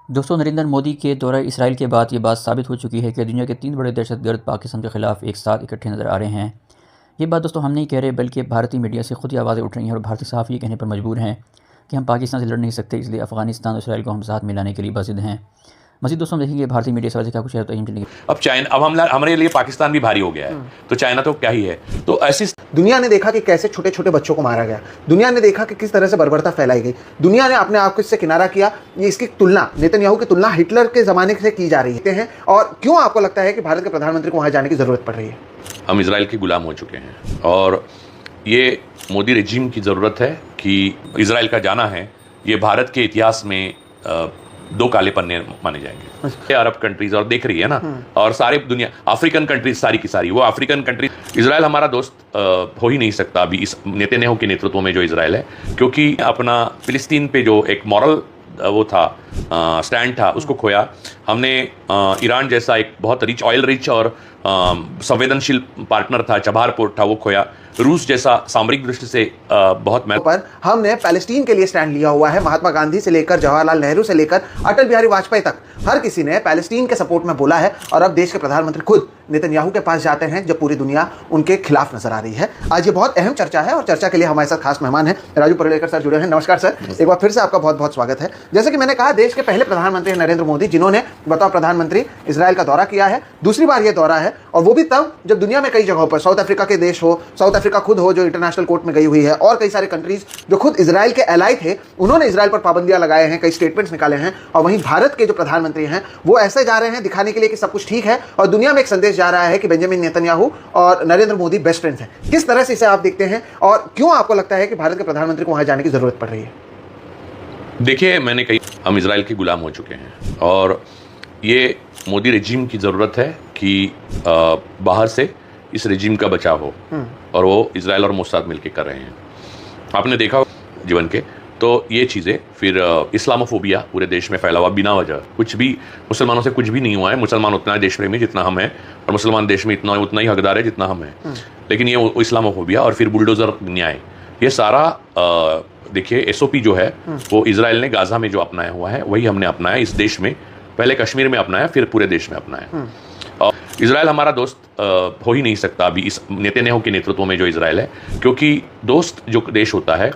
दोस्तों, नरेंद्र मोदी के दौरा इसराइल के बाद ये बात साबित हो चुकी है कि दुनिया के 3 बड़े दहशतगर्द पाकिस्तान के खिलाफ एक साथ इकट्ठे नज़र आ रहे हैं। ये बात दोस्तों हम नहीं कह रहे, बल्कि भारतीय मीडिया से खुद ही आवाज़ें उठ रही हैं और भारतीय सहाफ़ी ये कहने पर मजबूर हैं कि हम पाकिस्तान से लड़ नहीं सकते, इसलिए अफ़गानिस्तान और इसराइल को हम साथ मिलाने के लिए बाज़िद हैं। मज़ीद दोस्तों हम देखेंगे भारतीय मीडिया से क्या कुछ है, तो अब चाइना, अब हमारे लिए पाकिस्तान भी भारी हो गया है, तो चाइना तो क्या ही है। तो ऐसी दुनिया ने देखा कि कैसे छोटे छोटे बच्चों को मारा गया, दुनिया ने देखा कि किस तरह से बर्बरता फैलाई गई, दुनिया ने अपने आप को इससे किनारा किया। ये इसकी तुलना, नेतन्याहू की तुलना हिटलर के ज़माने से की जा रही है। और क्यों आपको लगता है कि भारत के प्रधानमंत्री को वहाँ जाने की ज़रूरत पड़ रही है? हम इजराइल के गुलाम हो चुके हैं और ये मोदी रेजिम की ज़रूरत है कि इजराइल का जाना है। ये भारत के इतिहास में 2 काले पन्ने माने जाएंगे। अरब कंट्रीज और देख रही है ना, और सारे दुनिया, अफ्रीकन कंट्रीज सारी की सारी, वो अफ्रीकन कंट्रीज, इजराइल हमारा दोस्त हो ही नहीं सकता अभी इस नेतन्याहू के नेतृत्व में जो इजराइल है, क्योंकि अपना फिलिस्तीन पे जो एक मॉरल वो था, स्टैंड था, उसको खोया हमने। ईरान जैसा एक बहुत ऑयल रिच और संवेदनशील पार्टनर था, चबार पोर्ट था, वो खोया। रूस जैसा सामरिक दृष्टि से बहुत पर हमने पैलेस्टीन के लिए स्टैंड लिया हुआ है। महात्मा गांधी से लेकर जवाहरलाल नेहरू से लेकर अटल बिहारी वाजपेयी तक हर किसी ने पैलेस्टीन के सपोर्ट में बोला है। और अब देश के प्रधानमंत्री खुद नेतन्याहू के पास जाते हैं जब पूरी दुनिया उनके खिलाफ नजर आ रही है। आज ये बहुत अहम चर्चा है और चर्चा के लिए हमारे साथ खास मेहमान हैं, राजू परेलकर सर जुड़े हैं। नमस्कार सर, एक बार फिर से आपका बहुत बहुत स्वागत है। जैसे कि मैंने कहा, देश के पहले प्रधानमंत्री नरेंद्र मोदी, जिन्होंने बतौर प्रधानमंत्री इजराइल का दौरा किया है। दूसरी बार ये दौरा है, और वो भी तब जब दुनिया में कई जगहों पर, साउथ अफ्रीका के देश हो, साउथ अफ्रीका खुद हो जो इंटरनेशनल कोर्ट में गई हुई है, और कई सारे कंट्रीज जो खुद इजराइल के एलाई थे, उन्होंने इजराइल पर पाबंदियां लगाए हैं, कई स्टेटमेंट्स निकाले हैं। और वहीं भारत के जो प्रधानमंत्री हैं वो ऐसे जा रहे हैं दिखाने के लिए कि सब कुछ ठीक है, और दुनिया में एक संदेश जा रहा है कि बेंजामिन नेतन्याहू और नरेंद्र मोदी बेस्ट फ्रेंड्स हैं। किस तरह से इसे आप देखते हैं, और क्यों आपको लगता है कि भारत के प्रधानमंत्री को वहां जाने की जरूरत पड़ रही है? देखिए, मैंने कही, हम इजराइल के गुलाम हो चुके हैं और ये मोदी रेजिम की ज़रूरत है कि बाहर से इस रेजिम का बचाव हो, और वो इजराइल और मोसाद मिलकर कर रहे हैं। आपने देखा जीवन के, तो ये चीज़ें, फिर इस्लामोफोबिया पूरे देश में फैला हुआ बिना वजह, कुछ भी मुसलमानों से कुछ भी नहीं हुआ है। मुसलमान उतना देश प्रेमी जितना हम हैं, और मुसलमान देश में उतना ही हकदार है जितना हम हैं। लेकिन ये इस्लामोफोबिया और फिर बुलडोज़र न्याय, ये सारा देखिए SOP जो है वो इजराइल ने गाज़ा में जो अपनाया हुआ है वही हमने अपनाया इस देश में। पहले कश्मीर में अपनाया, फिर पूरे देश में अपनाया। और इजराइल हमारा दोस्त हो ही नहीं सकता अभी इस नेतन्याहू के नेतृत्व में जो इजराइल है, क्योंकि दोस्त जो देश होता है,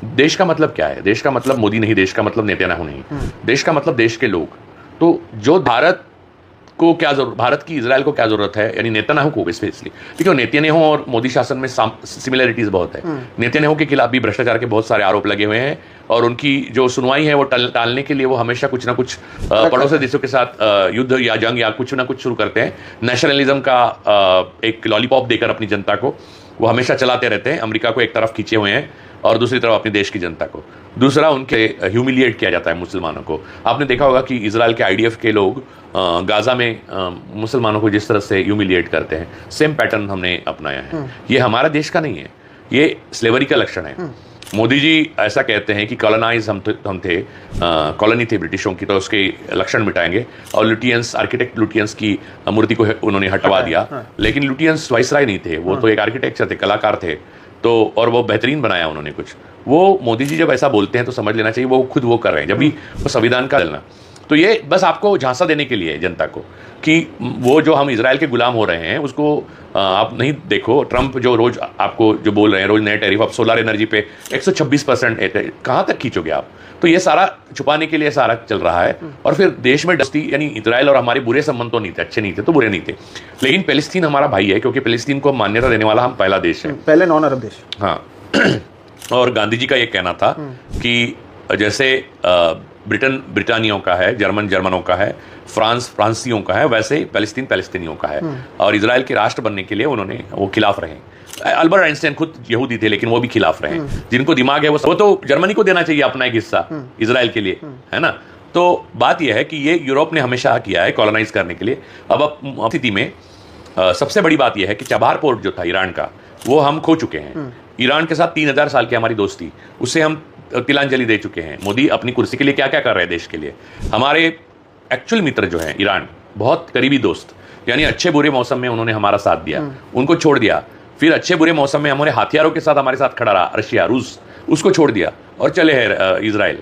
देश का मतलब क्या है? देश का मतलब मोदी नहीं, देश का मतलब नेतन्याहू नहीं, देश का मतलब देश के लोग। तो जो भारत को क्या जरूरत, भारत की इजराइल को क्या जरूरत है, यानी नेतन्याहू को स्पेशली, देखिए नेतन्याहू और मोदी शासन में सिमिलरिटीज बहुत है। नेतन्याहू के खिलाफ भी भ्रष्टाचार के बहुत सारे आरोप लगे हुए हैं, और उनकी जो सुनवाई है वो टालने के लिए वो हमेशा कुछ ना कुछ पड़ोसी देशों के साथ युद्ध या जंग या कुछ ना कुछ शुरू करते हैं। नेशनलिज्म का एक लॉलीपॉप देकर अपनी जनता को वो हमेशा चलाते रहते हैं। अमेरिका को एक तरफ खींचे हुए हैं और दूसरी तरफ अपने देश की जनता को, दूसरा उनके ह्यूमिलिएट किया जाता है मुसलमानों को। आपने देखा होगा कि इजराइल के IDF के लोग गाज़ा में मुसलमानों को जिस तरह से ह्यूमिलिएट करते हैं, सेम पैटर्न हमने अपनाया है। ये हमारा देश का नहीं है, ये स्लेवरी का लक्षण है। मोदी जी ऐसा कहते हैं कि कॉलोनाइज हम थे, कॉलोनी थे ब्रिटिशों की, तो उसके लक्षण मिटाएंगे। और लुटियंस, आर्किटेक्ट लुटियंस की मूर्ति को उन्होंने हटवा दिया, लेकिन लुटियंस वाइसराय नहीं थे, वो तो एक आर्किटेक्चर थे, कलाकार थे। तो और वो बेहतरीन बनाया उन्होंने कुछ। वो मोदी जी जब ऐसा बोलते हैं तो समझ लेना चाहिए वो खुद वो कर रहे हैं, जब भी वो संविधान का चलना। तो ये बस आपको झांसा देने के लिए जनता को कि वो जो हम इजराइल के गुलाम हो रहे हैं उसको आप नहीं देखो। ट्रंप जो रोज आपको जो बोल रहे हैं, रोज नए टैरिफ, अब सोलर एनर्जी पे 126%, कहाँ तक खींचोगे आप? तो ये सारा छुपाने के लिए सारा चल रहा है। और फिर देश में डस्ती, यानी इजराइल और हमारे बुरे संबंध तो नहीं थे, अच्छे नहीं थे तो बुरे नहीं थे, लेकिन पैलेस्तीन हमारा भाई है, क्योंकि पैलेस्तीन को मान्यता देने वाला हम पहला देश है, पहले नॉन अरब देश। हाँ। और गांधी जी का ये कहना था कि जैसे ब्रिटानियों का है, जर्मनों का है, फ्रांसीसियों का है, वैसे पैलेस्तीनियों का है। और इजराइल के राष्ट्र बनने के लिए उन्होंने वो खिलाफ रहे। अल्बर्ट आइंस्टाइन खुद यहूदी थे, लेकिन वो भी खिलाफ रहे। जिनको दिमाग है वो तो जर्मनी को देना चाहिए अपना एक हिस्सा इजराइल के लिए, है ना। तो बात यह है कि ये यूरोप ने हमेशा किया है कॉलोनाइज करने के लिए। अब स्थिति में सबसे बड़ी बात यह है कि चबार पोर्ट जो था ईरान का, वो हम खो चुके हैं। ईरान के साथ 3000 साल की हमारी दोस्ती, उससे हम तिलांजलि दे चुके हैं। मोदी अपनी कुर्सी के लिए क्या क्या कर रहे हैं देश के लिए। हमारे एक्चुअल मित्र जो हैं ईरान, बहुत करीबी दोस्त, यानी अच्छे बुरे मौसम में उन्होंने हमारा साथ दिया, उनको छोड़ दिया। फिर अच्छे बुरे मौसम में हमारे हथियारों के साथ हमारे साथ खड़ा रहा रशिया, रूस, उसको छोड़ दिया। और चले हैं इजराइल।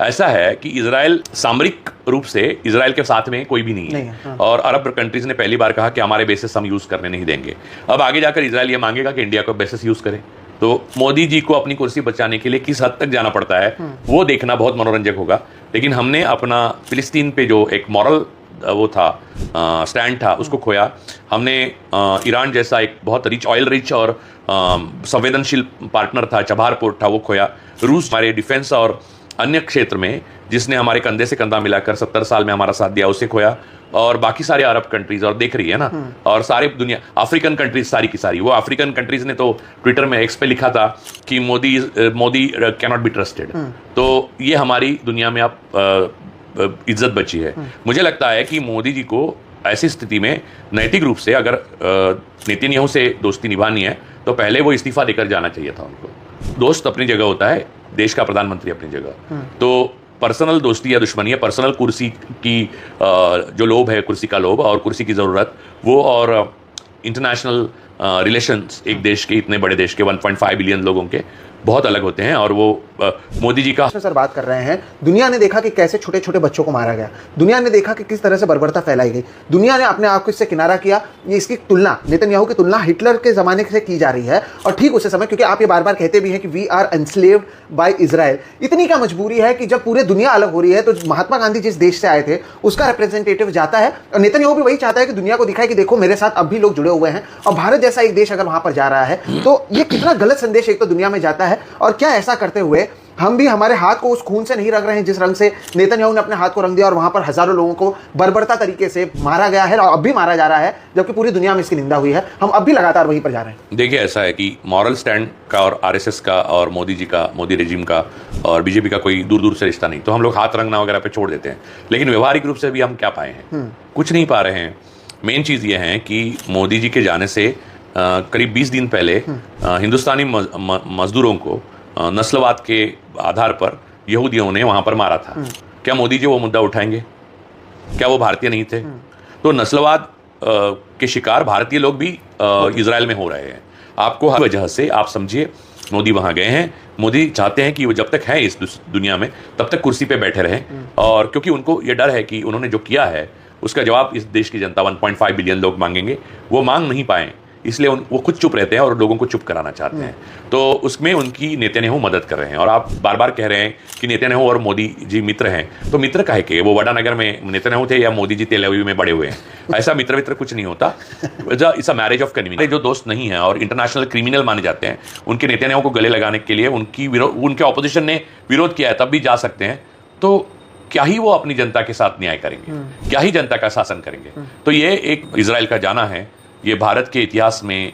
ऐसा है कि इजराइल सामरिक रूप से इजराइल के साथ में कोई भी नहीं है। और अरब कंट्रीज ने पहली बार कहा कि हमारे बेसिस हम यूज करने नहीं देंगे। अब आगे जाकर इजराइल ये मांगेगा कि इंडिया को बेसिस यूज करे। तो मोदी जी को अपनी कुर्सी बचाने के लिए किस हद तक जाना पड़ता है वो देखना बहुत मनोरंजक होगा। लेकिन हमने अपना फिलिस्तीन पे जो एक मॉरल वो था स्टैंड था उसको खोया। हमने ईरान जैसा एक बहुत ऑयल रिच और संवेदनशील पार्टनर था, चबार पोर्ट था, वो खोया। रूस हमारे डिफेंस और अन्य क्षेत्र में जिसने हमारे कंधे से कंधा मिलाकर 70 साल में हमारा साथ दिया, उसे खोया। और बाकी सारे अरब कंट्रीज, और देख रही है ना, और सारे दुनिया अफ्रीकन कंट्रीज सारी की सारी, वो अफ्रीकन कंट्रीज ने तो ट्विटर में एक्स पे लिखा था कि Modi can not be trusted. तो ये हमारी दुनिया में आप इज्जत बची है। मुझे लगता है कि मोदी जी को ऐसी स्थिति में नैतिक रूप से अगर नेतन्याहू से दोस्ती निभानी है तो पहले वो इस्तीफा देकर जाना चाहिए था उनको। दोस्त अपनी जगह होता है, देश का प्रधानमंत्री अपनी जगह। तो पर्सनल दोस्ती या दुश्मनी है, पर्सनल कुर्सी की जो लोभ है, कुर्सी का लोभ और कुर्सी की ज़रूरत, वो और इंटरनेशनल रिलेशंस एक देश के, इतने बड़े देश के 1.5 बिलियन लोगों के बहुत अलग होते हैं। और वो मोदी जी का सर बात कर रहे हैं। दुनिया ने देखा कि कैसे छोटे छोटे बच्चों को मारा गया, दुनिया ने देखा कि किस तरह से बर्बरता फैलाई गई, दुनिया ने अपने आप को इससे किनारा किया। ये इसकी तुलना, नेतन्याहू की तुलना हिटलर के जमाने से की जा रही है। और ठीक उसी समय, क्योंकि आप ये बार बार कहते भी हैं कि we are enslaved by Israel, इतनी क्या मजबूरी है कि जब पूरे दुनिया अलग हो रही है तो महात्मा गांधी जिस देश से आए थे उसका रिप्रेजेंटेटिव जाता है, और नेतन्याहू भी वही चाहता है कि दुनिया को दिखाए कि देखो मेरे साथ अब भी लोग जुड़े हुए हैं। और भारत जैसा एक देश अगर वहां पर जा रहा है तो ये कितना गलत संदेश एक तो दुनिया में जाता है। और क्या ऐसा करते हुए हम भी हमारे हाथ को उस खून से नहीं रंग रहे हैं जिस रंग से नेतन्याहू ने अपने हाथ को रंग दिया और वहां पर हजारों लोगों को बर्बरता तरीके से मारा गया है और अब भी मारा जा रहा है, जबकि पूरी दुनिया में इसकी निंदा हुई है। हम अब भी लगातार वहीं पर जा रहे हैं। देखिए, ऐसा है कि मॉरल स्टैंड का और आरएसएस का और मोदी जी का, मोदी रेजिम का और बीजेपी का कोई दूर दूर से रिश्ता नहीं। तो हम लोग हाथ रंगना वगैरह पे छोड़ देते हैं। लेकिन व्यवहारिक रूप से भी हम क्या पाए हैं? कुछ नहीं पा रहे हैं। मेन चीज़ ये है कि मोदी जी के जाने से करीब 20 दिन पहले हिंदुस्तानी मजदूरों को नस्लवाद के आधार पर यहूदियों ने वहां पर मारा था। क्या मोदी जी वो मुद्दा उठाएंगे? क्या वो भारतीय नहीं थे? तो नस्लवाद के शिकार भारतीय लोग भी इजराइल में हो रहे हैं। आपको हर वजह से आप समझिए मोदी वहां गए हैं। मोदी चाहते हैं कि वो जब तक हैं इस दुनिया में तब तक कुर्सी पे बैठे रहें। और क्योंकि उनको ये डर है कि उन्होंने जो किया है उसका जवाब इस देश की जनता 1.5 बिलियन लोग मांगेंगे। वो मांग नहीं पाए, इसलिए वो खुद चुप रहते हैं और लोगों को चुप कराना चाहते हैं। तो उसमें उनकी नेतन्याहू मदद कर रहे हैं। और आप बार बार कह रहे हैं कि नेतन्याहू और मोदी जी मित्र हैं, तो मित्र काहे के? वो वडानगर में नेतन्याहू थे या मोदी जी तेल अवीव में बड़े हुए हैं? ऐसा मित्र कुछ नहीं होता। It's a marriage of convenience. जो दोस्त नहीं है और इंटरनेशनल क्रिमिनल माने जाते हैं, उनके नेतन्याहू को गले लगाने के लिए उनके ऑपोजिशन ने विरोध किया है, तब भी जा सकते हैं। तो क्या ही वो अपनी जनता के साथ न्याय करेंगे? क्या ही जनता का शासन करेंगे? तो ये एक इजराइल का जाना है, ये भारत के इतिहास में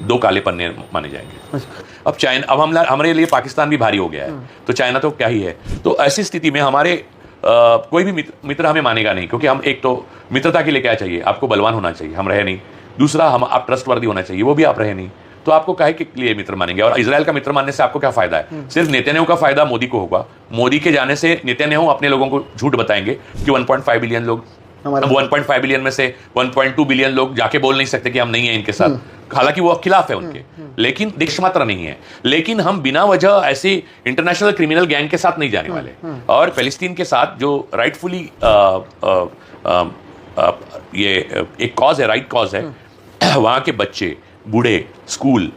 2 काले पन्ने माने जाएंगे। अब चाइना, अब हमारे लिए पाकिस्तान भी भारी हो गया है, तो चाइना तो क्या ही है। तो ऐसी स्थिति में हमारे कोई भी मित्र हमें मानेगा नहीं, क्योंकि हम एक तो मित्रता के लिए क्या चाहिए? आपको बलवान होना चाहिए, हम रहे नहीं। दूसरा, आप ट्रस्टवर्दी होना चाहिए, वो भी आप रहे नहीं। तो आपको काहे के लिए मित्र मानेंगे? और इजराइल का मित्र मानने से आपको क्या फायदा है? सिर्फ नेतन्याहू का फायदा मोदी को होगा। मोदी के जाने से नेतन्याहू अपने लोगों को झूठ बताएंगे कि 1.5 बिलियन लोग, 1.5 बिलियन में से 1.2 बिलियन लोग जाके बोल नहीं सकते कि हम नहीं है इनके साथ। हालांकि वो खिलाफ है उनके, लेकिन देश मात्र नहीं है। लेकिन हम बिना वजह ऐसे इंटरनेशनल क्रिमिनल गैंग के साथ नहीं जाने वाले। और फिलिस्तीन के साथ जो राइटफुली ये एक कॉज है, राइट कॉज है, वहाँ के बच्चे, बूढ़े, स्कूल,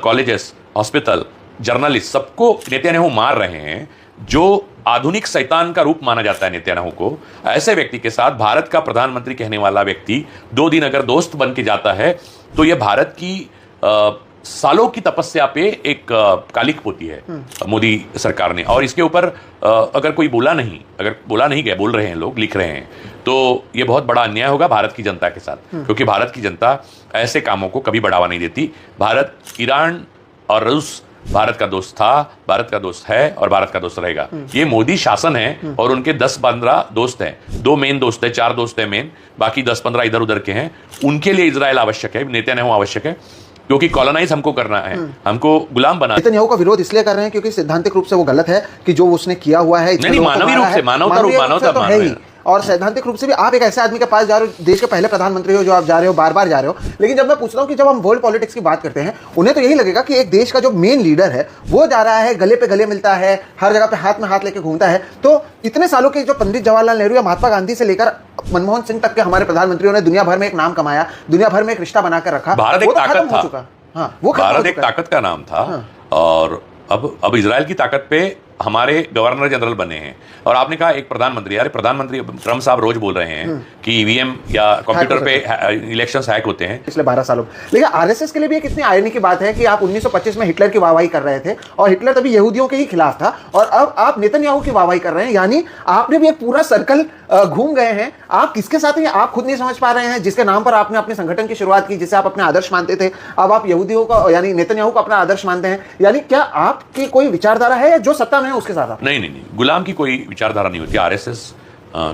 कॉलेजेस, हॉस्पिटल, जर्नलिस्ट, सबको नेतन्याहू मार रहे हैं। जो आधुनिक शैतान का रूप माना जाता है नेतन्याहू को, ऐसे व्यक्ति के साथ भारत का प्रधानमंत्री कहने वाला व्यक्ति 2 दिन अगर दोस्त बन के जाता है तो यह भारत की सालों की तपस्या पे एक कालिक पोती है मोदी सरकार ने। और इसके ऊपर अगर कोई बोला नहीं गया, बोल रहे हैं लोग, लिख रहे हैं, तो ये बहुत बड़ा अन्याय होगा भारत की जनता के साथ। क्योंकि भारत की जनता ऐसे कामों को कभी बढ़ावा नहीं देती। भारत, ईरान और रूस भारत का दोस्त था, भारत का दोस्त है और भारत का दोस्त रहेगा। ये मोदी शासन है और उनके 10-15 दोस्त हैं। 2 मेन दोस्त है, 4 दोस्त है मेन, बाकी 10-15 इधर उधर के हैं। उनके लिए इजराइल आवश्यक है, नेतन्याहू आवश्यक है, क्योंकि कॉलोनाइज हमको करना है, हमको गुलाम बना। नेतन्याहू का विरोध इसलिए कर रहे हैं क्योंकि सिद्धांतिक रूप से वो गलत है कि जो उसने किया हुआ है, नहीं, मानवीय रूप से, मानवता और सैद्धांतिक रूप से भी आप एक ऐसे आदमी के पास जा रहे हो, देश के पहले प्रधानमंत्री हो, जो आप जा रहे हो, बार बार जा रहे हो। लेकिन जब मैं पूछता हूँ कि जब हम वर्ल्ड पॉलिटिक्स की बात करते हैं, उन्हें तो यही लगेगा कि एक देश का जो मेन लीडर है वो जा रहा है, गले पे गले मिलता है, हर जगह पे हाथ में हाथ लेके घूमता है। तो इतने सालों के जो पंडित जवाहरलाल नेहरू या महात्मा गांधी से लेकर मनमोहन सिंह तक के हमारे प्रधानमंत्रियों ने दुनिया भर में एक नाम कमाया, दुनिया भर में एक रिश्ता बनाकर रखा। भारत एक ताकत था। हाँ, वो भारत एक ताकत का नाम था। हाँ। और अब इजराइल की ताकत पे हमारे गवर्नर जनरल बने हैं। और आपने कहा एक प्रधानमंत्री, यार प्रधानमंत्री ट्रम्प साहब रोज बोल रहे हैं कि ईवीएम या कंप्यूटर पे इलेक्शंस हैक होते हैं पिछले 12 सालों में। लेकिन आरएसएस के लिए भी एक इतनी आयरनी की बात है कि आप 1925 में हिटलर की वाहवाही कर रहे थे और हिटलर तभी यहूदियों के ही खिलाफ था, और अब आप नेतन्याहू की वाहवाही कर रहे हैं। यानी आपने भी एक पूरा सर्कल घूम गए हैं। आप किसके साथ हैं आप खुद नहीं समझ पा रहे हैं। जिसके नाम पर आपने अपने संगठन की शुरुआत की, जिसे आप अपने आदर्श मानते थे, अब आप यहूदियों का यानी नेतन्याहू को अपना आदर्श मानते हैं। यानी क्या आपकी कोई विचारधारा है या जो सत्ता में है उसके साथ? नहीं, गुलाम की कोई विचारधारा नहीं होती। आरएसएस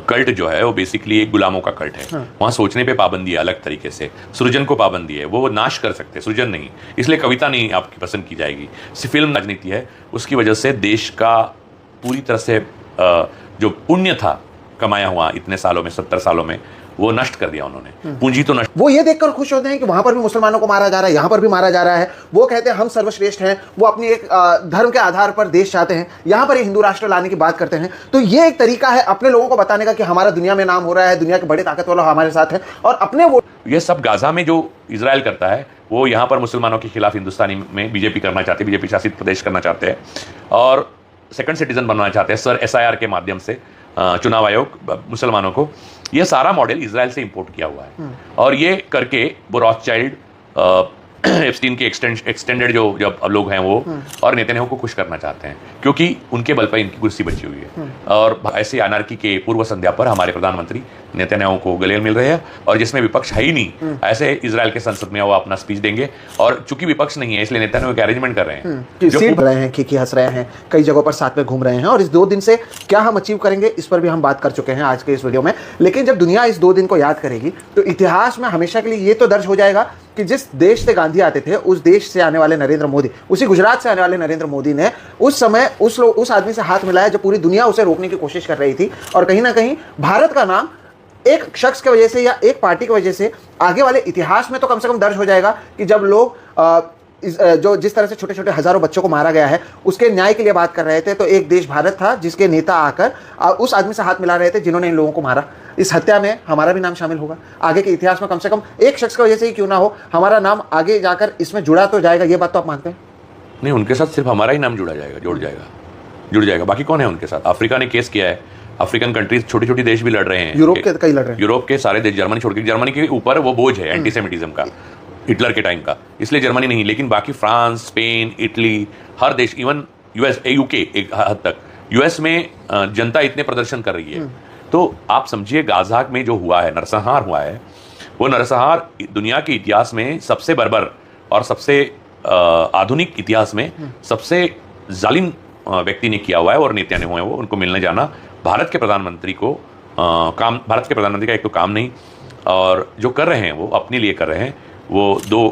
कल्ट जो है वो बेसिकली एक गुलामों का कल्ट है। वहां सोचने पे पाबंदी है, अलग तरीके से सृजन को पाबंदी है, वो नाश कर सकते, सृजन नहीं। इसलिए कविता नहीं आपकी पसंद की जाएगी। फिल्म राजनीति है, उसकी वजह से देश का पूरी तरह से जो पुण्य था कमाया हुआ इतने सालों में, 70 सालों में, वो नष्ट कर दिया उन्होंने। पूंजी तो नष्ट। वो ये देखकर खुश होते हैं कि वहां पर भी मुसलमानों को मारा जा रहा है, यहां पर भी मारा जा रहा है। वो कहते हैं हम सर्वश्रेष्ठ हैं। वो अपनी एक धर्म के आधार पर देश चाहते हैं, यहां पर हिंदू राष्ट्र लाने की बात करते हैं। तो ये एक तरीका है अपने लोगों को बताने का कि हमारा दुनिया में नाम हो रहा है, दुनिया के बड़े ताकत वाले हमारे साथ हैं। और अपने वो ये सब गाजा में जो इजराइल करता है, वो यहाँ पर मुसलमानों के खिलाफ हिंदुस्तानी में बीजेपी करना चाहती है, बीजेपी शासित प्रदेश करना चाहते हैं और सेकंड सिटीजन बनवाना चाहते हैं सर SIR के माध्यम से, चुनाव आयोग मुसलमानों को। ये सारा मॉडल इजराइल से इंपोर्ट किया हुआ है। और ये करके वो रॉथस्चाइल्ड, एप्स्टीन के एक्सटेंडेड जो जब लोग हैं वो और नेतन्याहू को खुश करना चाहते हैं, क्योंकि उनके बल पर इनकी कुर्सी बची हुई है। और ऐसे अनार्की के पूर्व संध्या पर हमारे प्रधानमंत्री नेतन्याहू को गले मिल रहे हैं, और जिसमें विपक्ष है ही नहीं, ऐसे इजराइल के संसद में वो अपना स्पीच देंगे। और चूंकि विपक्ष नहीं है, इसलिए नेतन्याहू एक अरेंजमेंट कर रहे हैं, सीट रहे हैं, खिखी हंस रहे हैं, कई जगहों पर साथ में घूम रहे हैं। और इस 2 दिन से क्या हम अचीव करेंगे, इस पर भी हम बात कर चुके हैं आज के इस वीडियो में। लेकिन जब दुनिया इस 2 दिन को याद करेगी तो इतिहास में हमेशा के लिए ये तो दर्ज हो जाएगा कि जिस देश से गांधी आते थे, उस देश से आने वाले नरेंद्र मोदी, उसी गुजरात से आने वाले नरेंद्र मोदी ने उस समय उस आदमी से हाथ मिलाया जब पूरी दुनिया उसे रोकने की कोशिश कर रही थी। और कहीं ना कहीं भारत का नाम एक शख्स की वजह से या एक पार्टी की वजह से आगे वाले इतिहास में तो कम से कम दर्ज हो जाएगा कि जब लोग जो जिस तरह से छोटे छोटे हजारों बच्चों को मारा गया है उसके न्याय के लिए बात कर रहे थे, तो एक देश भारत था जिसके नेता आकर उस आदमी से हाथ मिला रहे थे जिन्होंने इन लोगों को मारा। इस हत्या में हमारा भी नाम शामिल होगा आगे के इतिहास में, कम से कम एक शख्स की वजह से ही क्यों ना हो, हमारा नाम आगे जाकर इसमें जुड़ा तो जाएगा। ये बात तो आप मानते हैं? नहीं, उनके साथ सिर्फ हमारा ही नाम जुड़ जाएगा। बाकी कौन है उनके साथ? अफ्रीका ने केस किया है, अफ्रीकन कंट्रीज, छोटी छोटी देश भी लड़ रहे हैं, यूरोप के कई लड़ रहे हैं, यूरोप के सारे देश, जर्मनी छोड़ के, जर्मनी के ऊपर वो बोझ है एंटीसेमिटिज्म का, हिटलर के टाइम का, इसलिए जर्मनी नहीं। लेकिन बाकी फ्रांस, स्पेन, इटली, हर देश, इवन US, UK एक हद तक, US में जनता इतने प्रदर्शन कर रही है। तो आप समझिए गाजा में जो हुआ है, नरसंहार हुआ है, वो नरसंहार दुनिया के इतिहास में सबसे बर्बर और सबसे आधुनिक इतिहास में सबसे जालिम व्यक्ति ने किया हुआ है। और नेतन्याहू है वो, उनको मिलने जाना भारत के प्रधानमंत्री का एक तो काम नहीं, और जो कर रहे हैं वो अपने लिए कर रहे हैं। वो 2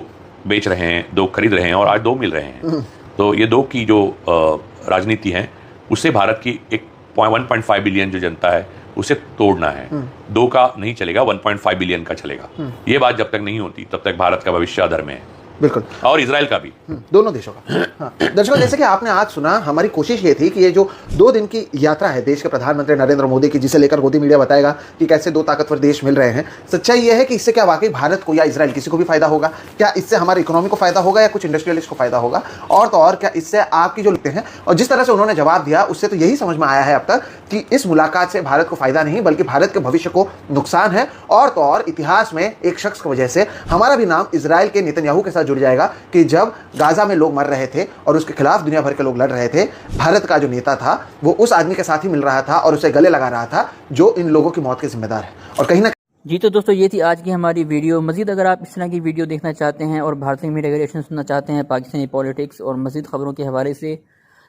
बेच रहे हैं, 2 खरीद रहे हैं और आज 2 मिल रहे हैं। तो ये 2 की जो राजनीति है, उससे भारत की एक 1.5 बिलियन जो जनता है उसे तोड़ना है। 2 का नहीं चलेगा, 1.5 बिलियन का चलेगा। ये बात जब तक नहीं होती तब तक भारत का भविष्य अधर में है। बिल्कुल, और इजराइल का भी, दोनों देशों का। हाँ। दर्शकों, जैसे कि आपने आज सुना, हमारी कोशिश ये थी कि ये जो 2 दिन की यात्रा है देश के प्रधानमंत्री नरेंद्र मोदी की, जिसे लेकर गोदी मीडिया बताएगा कि कैसे 2 ताकतवर देश मिल रहे हैं, सच्चाई ये है कि इससे क्या वाकई भारत को या इजराइल किसी को भी फायदा होगा? क्या इससे हमारी इकोनॉमी को फायदा होगा या कुछ इंडस्ट्रियलिस्ट को फायदा होगा? और तो और क्या इससे आपकी जो लिखते हैं, और जिस तरह से उन्होंने जवाब दिया उससे तो यही समझ में आया है अब तक कि इस मुलाकात से भारत को फायदा नहीं बल्कि भारत के भविष्य को नुकसान है। और तो और इतिहास में एक शख्स की वजह से हमारा भी नाम इजराइल के नेतन्याहू के साथ जुड़ जाएगा कि जब गाजा में लोग मर रहे थे और उसके खिलाफ दुनिया भर के लोग लड़ रहे थे, भारत का जो नेता था वो उस आदमी के साथ ही मिल रहा था और उसे गले लगा रहा था जो इन लोगों की मौत के जिम्मेदार है। और कहीं ना जी तो दोस्तों, ये थी आज की हमारी वीडियो। मज़ीद अगर आप इस तरह की वीडियो देखना चाहते हैं और भारतीय मीडिया रिएक्शन सुनना चाहते हैं पाकिस्तानी पॉलिटिक्स और मज़ीद खबरों के हवाले से,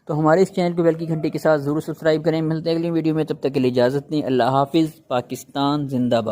तो हमारे इस चैनल को बेल की घंटी के साथ ज़रूर सब्सक्राइब करें। मिलते हैं अगली वीडियो में, तब तक के लिए इजाज़त दें। अल्लाह हाफिज़। पाकिस्तान जिंदाबाद।